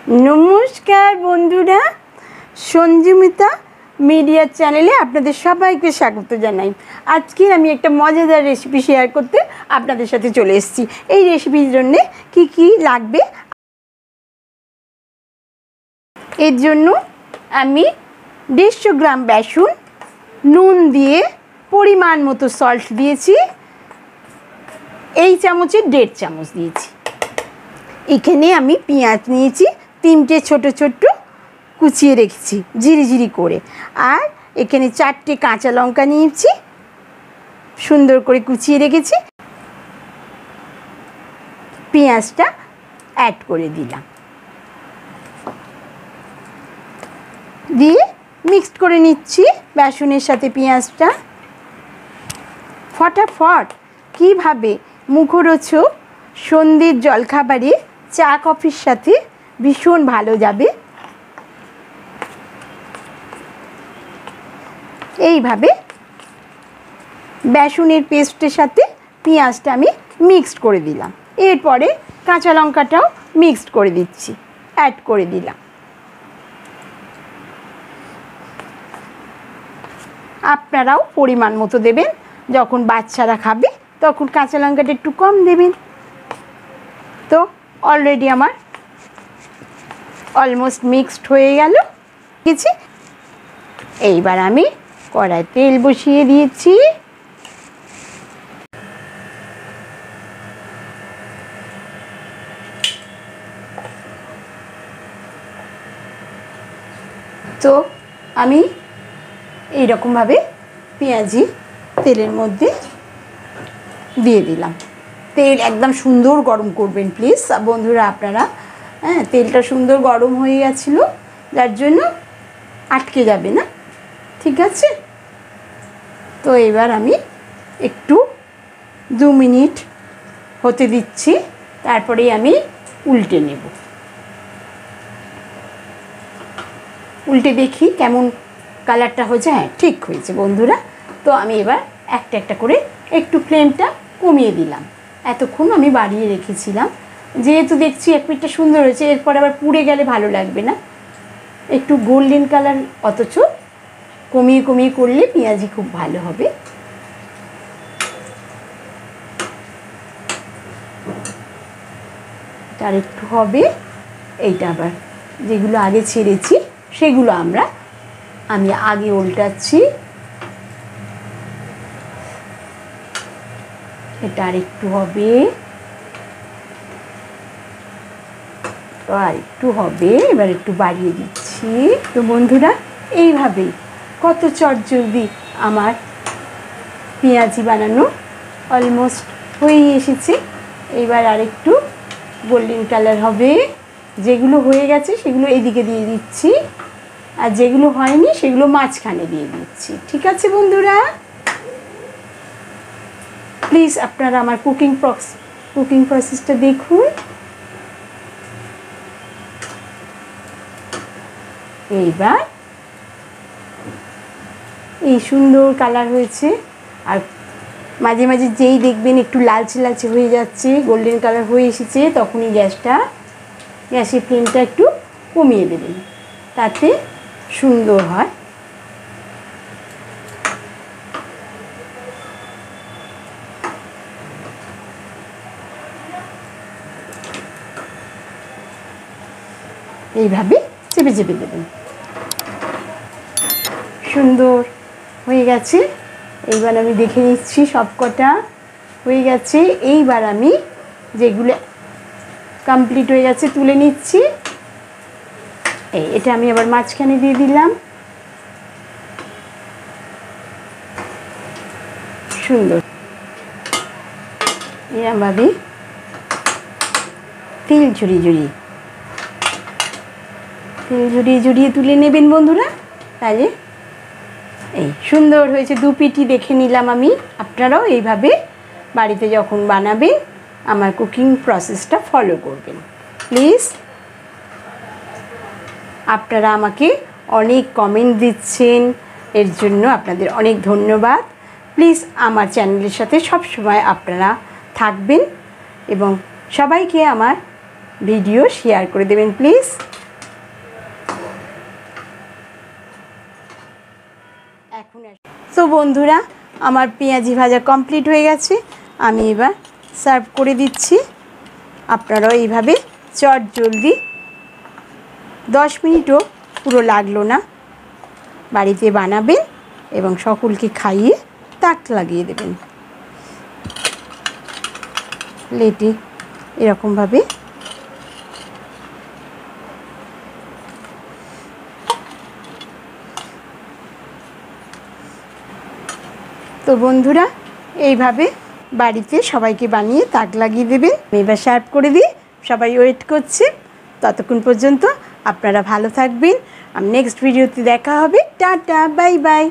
नमस्कार बंधुरा संजीमिता मीडिया चैनेले आपनादेर सबाइके स्वागत जानाई। आजके आमी एकटा मजादार रेसिपि शेयर करते आपनादेर साथे चले एसेछि। एई रेसिपिर जन्य कि लागबे एर जन्य आमी 150 ग्राम बेसन नुन दिए परिमाण मतो सल्ट दिएछि, এই চামচে 1.5 চামচ দিয়েছি। এখানে আমি পেঁয়াজ নিয়েছি 3টে ছোট ছোট কুচিয়ে রেখেছি জিরি করে, আর এখানে 4টে কাঁচা লঙ্কা নিয়েছি সুন্দর করে কুচিয়ে রেখেছি। পেঁয়াজটা অ্যাড করে দিলাম, দিয়ে মিক্সড করে নিচ্ছি বেসনের সাথে পেঁয়াজটা। ফটাফট কিভাবে মুখরোচক সন্ধ্যের জলখাবারে চা কফির সাথে ভীষণ ভালো যাবে। এইভাবে বেসনের পেস্টের সাথে পেঁয়াজটা আমি মিক্সড করে দিলাম। এরপরে কাঁচা লঙ্কাটাও মিক্সড করে দিচ্ছি, অ্যাড করে দিলাম। আপনারাও পরিমাণ মতো দেবেন, যখন বাচ্চারা খাবে তখন কাঁচা লঙ্কাটা একটু কম দেবেন। তো অলরেডি আমার অলমোস্ট মিক্সড হয়ে গেল কিছু। এইবার আমি কড়াই তেল বসিয়ে দিয়েছি। তো আমি এইরকমভাবে পেঁয়াজি তেলের মধ্যে দিয়ে দিলাম। তেল একদম সুন্দর গরম করবেন প্লিজ বন্ধুরা আপনারা। হ্যাঁ, তেলটা সুন্দর গরম হয়ে গেছিল, যার জন্য আটকে যাবে না, ঠিক আছে। তো এবার আমি একটু 2 মিনিট হতে দিচ্ছি, তারপরেই আমি উল্টে নেব। উল্টে দেখি কেমন কালারটা হয়েছে। হ্যাঁ, ঠিক হয়েছে বন্ধুরা। তো আমি এবার একটা একটা করে একটু ফ্লেমটা কমিয়ে দিলাম। এতক্ষণ আমি বাড়িয়ে রেখেছিলাম, যেহেতু দেখছি এক পিঠটা সুন্দর হয়েছে, এরপর আবার পুড়ে গেলে ভালো লাগবে না। একটু গোল্ডেন কালার, অথচ কমিয়ে কমিয়ে করলে পেঁয়াজি খুব ভালো হবে। আর একটু হবে। এইটা আবার যেগুলো আগে ছেড়েছি সেগুলো আমি আগে উল্টাচ্ছি। এটা আর একটু হবে, আর একটু হবে। এবার একটু বাড়িয়ে দিচ্ছি। তো বন্ধুরা, এইভাবেই কত চটজলদি আমার পেঁয়াজি বানানো অলমোস্ট হয়েই এসেছে। এইবার আর একটু গোল্ডেন কালার হবে। যেগুলো হয়ে গেছে সেগুলো এইদিকে দিয়ে দিচ্ছি, আর যেগুলো হয়নি সেগুলো মাঝখানে দিয়ে দিচ্ছি, ঠিক আছে বন্ধুরা। প্লিজ আপনারা আমার কুকিং প্রসেসটা দেখুন। এইবার এই সুন্দর কালার হয়েছে, আর মাঝে মাঝে যেই দেখবেন একটু লালচে লালচে হয়ে যাচ্ছে, গোল্ডেন কালার হয়ে এসেছে, তখনই গ্যাসের ফ্লেমটা একটু কমিয়ে দেবেন, তাতে সুন্দর হয়। এইভাবে চেপে চেপে দেবেন। সুন্দর হয়ে গেছে। এইবার আমি দেখে নিচ্ছি সবকটা হয়ে গেছে। এইবার আমি যেগুলো কমপ্লিট হয়ে গেছে তুলে নিচ্ছি। এটা আমি আবার মাঝখানে দিয়ে দিলাম। সুন্দর এরকমভাবে তেল ঝরিয়ে ঝরিয়ে তুলে নেবেন বন্ধুরা। তাহলে এই সুন্দর হয়েছে। 2 পিঠই দেখে নিলাম আমি। আপনারাও এইভাবে বাড়িতে যখন বানাবেন আমার কুকিং প্রসেসটা ফলো করবেন প্লিজ। আপনারা আমাকে অনেক কমেন্ট দিচ্ছেন, এর জন্য আপনাদের অনেক ধন্যবাদ। প্লিজ আমার চ্যানেলের সাথে সব সময় আপনারা থাকবেন এবং সবাইকে আমার ভিডিও শেয়ার করে দেবেন প্লিজ। বন্ধুরা, আমার পেঁয়াজি ভাজা কমপ্লিট হয়ে গেছে। আমি এবার সার্ভ করে দিচ্ছি। আপনারাও এইভাবে চট জলদি 10 মিনিটও পুরো লাগলো না বাড়িতে বানাবেন এবং সকলকে খাইয়ে তাক লাগিয়ে দেবেন। প্লেটে এরকমভাবে তো বন্ধুরা, এইভাবে বাড়িতে সবাইকে বানিয়ে তাক লাগিয়ে দেবেন। এবার সার্ভ করে দিই, সবাই ওয়েট করছে। ততক্ষণ পর্যন্ত আপনারা ভালো থাকবেন। নেক্সট ভিডিওতে দেখা হবে। Tata, bye bye.